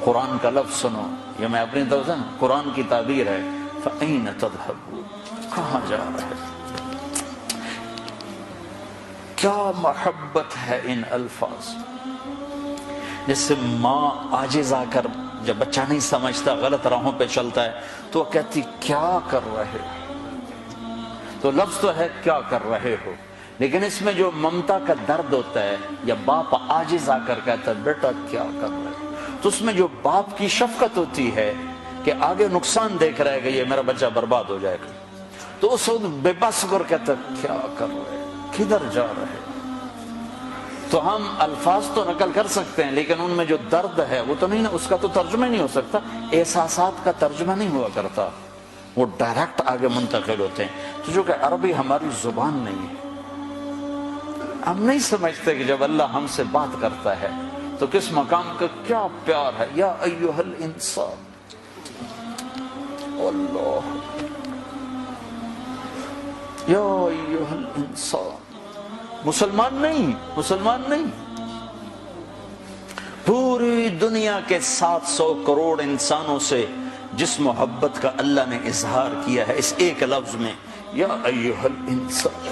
قرآن کا لفظ سنو، یہ میں اپنی طرف سے قرآن کی تعبیر ہے، فَأَيْنَ تَذْهَبُونَ، کہاں جا رہے؟ کیا محبت ہے ان الفاظ، جس سے ماں عاجز آ کر جب بچہ نہیں سمجھتا غلط راہوں پہ چلتا ہے تو وہ کہتی کیا کر رہے ہو؟ تو لفظ تو ہے کیا کر رہے ہو، لیکن اس میں جو ممتا کا درد ہوتا ہے، یا باپ عاجز آ کر کہتا ہے بیٹا کیا کر رہے ہو، تو اس میں جو باپ کی شفقت ہوتی ہے کہ آگے نقصان دیکھ رہا ہے کہ یہ میرا بچہ برباد ہو جائے گا، تو اس وقت بے بس کر کہتا ہے کیا کر رہے ہیں، کدھر جا رہے ہیں؟ تو ہم الفاظ تو نقل کر سکتے ہیں لیکن ان میں جو درد ہے وہ تو نہیں، اس کا تو ترجمہ نہیں ہو سکتا، احساسات کا ترجمہ نہیں ہوا کرتا، وہ ڈائریکٹ آگے منتقل ہوتے ہیں۔ تو جو کہ عربی ہماری زبان نہیں ہے، ہم نہیں سمجھتے کہ جب اللہ ہم سے بات کرتا ہے تو کس مقام کا کیا پیار ہے۔ یا ایھا الانسان، اللہ، یا ایھا الانسان، مسلمان نہیں، پوری دنیا کے 700 کروڑ انسانوں سے جس محبت کا اللہ نے اظہار کیا ہے اس ایک لفظ میں، یا ایھا الانسان،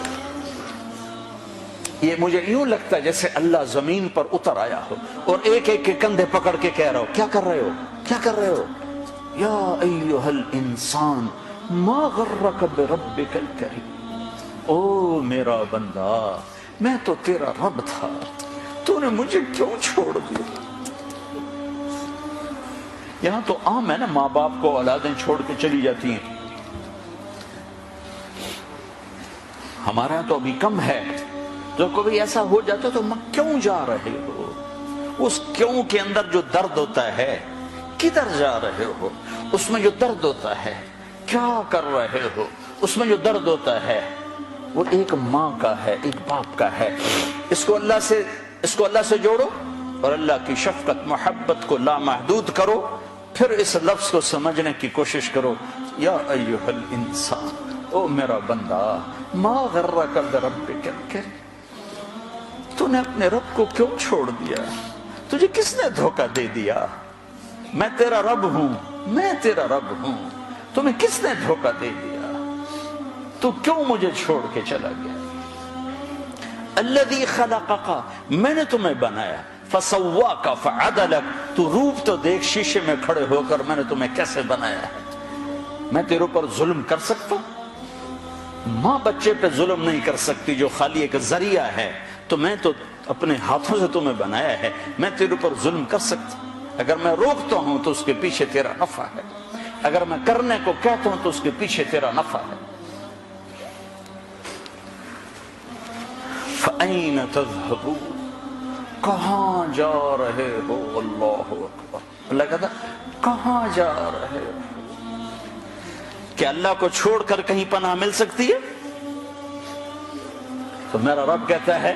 یہ مجھے یوں لگتا ہے جیسے اللہ زمین پر اتر آیا ہو اور ایک ایک کے کندھے پکڑ کے کہہ رہا ہو کیا کر رہے ہو، یا ایھا الانسان ما غرک بربک الکریم، او میرا بندہ میں تو تیرا رب تھا، تو نے مجھے کیوں چھوڑ دیا؟ یہاں تو عام ہے نا، ماں باپ کو اولادیں چھوڑ کے چلی جاتی ہیں، ہمارے یہاں تو ابھی کم ہے، جو کبھی ایسا ہو جاتا تو کیوں جا رہے ہو؟ اس کیوں کے اندر جو درد ہوتا ہے، کدھر جا رہے ہو، اس میں جو درد ہوتا ہے، کیا کر رہے ہو، اس میں جو درد ہوتا ہے وہ ایک ماں کا ہے، ایک باپ کا ہے۔ اس کو اللہ سے جوڑو اور اللہ کی شفقت محبت کو لامحدود کرو، پھر اس لفظ کو سمجھنے کی کوشش کرو، یا ایھا الانسان، او میرا بندہ، ما غرک بربک الکریم، تو نے اپنے رب کو کیوں چھوڑ دیا؟ تجھے کس نے دھوکہ دے دیا؟ میں تیرا رب ہوں، تمہیں کس نے دھوکہ دے دیا؟ تو کیوں مجھے چھوڑ کے چلا گیا؟ الذی خلقک، میں نے تمہیں بنایا، فسواک فعدلک، تو روپ تو دیکھ شیشے میں کھڑے ہو کر میں نے تمہیں کیسے بنایا ہے۔ میں تیرے اوپر ظلم کر سکتا ہوں؟ ماں بچے پہ ظلم نہیں کر سکتی جو خالی ایک ذریعہ ہے، تو میں تو اپنے ہاتھوں سے تمہیں بنایا ہے، میں تیرے اوپر ظلم کر سکتا ہوں؟ اگر میں روکتا ہوں تو اس کے پیچھے تیرا نفع ہے، اگر میں کرنے کو کہتا ہوں تو اس کے پیچھے تیرا نفع ہے۔ فَأَيْنَ تَذْهَبُونَ، کہاں جا رہے ہو؟ اللہ اکبر، اللہ کہتا کہاں جا رہے ہو؟ کہ اللہ کو چھوڑ کر کہیں پناہ مل سکتی ہے؟ تو میرا رب کہتا ہے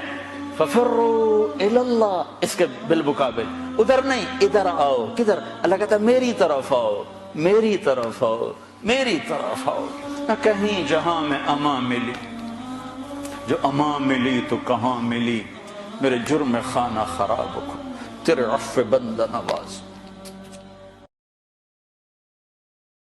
فَفِرُّوا إِلَى اللَّهِ، اس کے بالمقابل ادھر نہیں، ادھر آؤ۔ کدھر؟ اللہ کہتا ہے میری طرف آؤ، میری طرف آؤ، میری طرف آؤ، نہ کہیں جہاں میں امان ملی، جو امان ملی تو کہاں ملی، میرے جرم خانہ خراب کو تیرے عفو بندہ نواز۔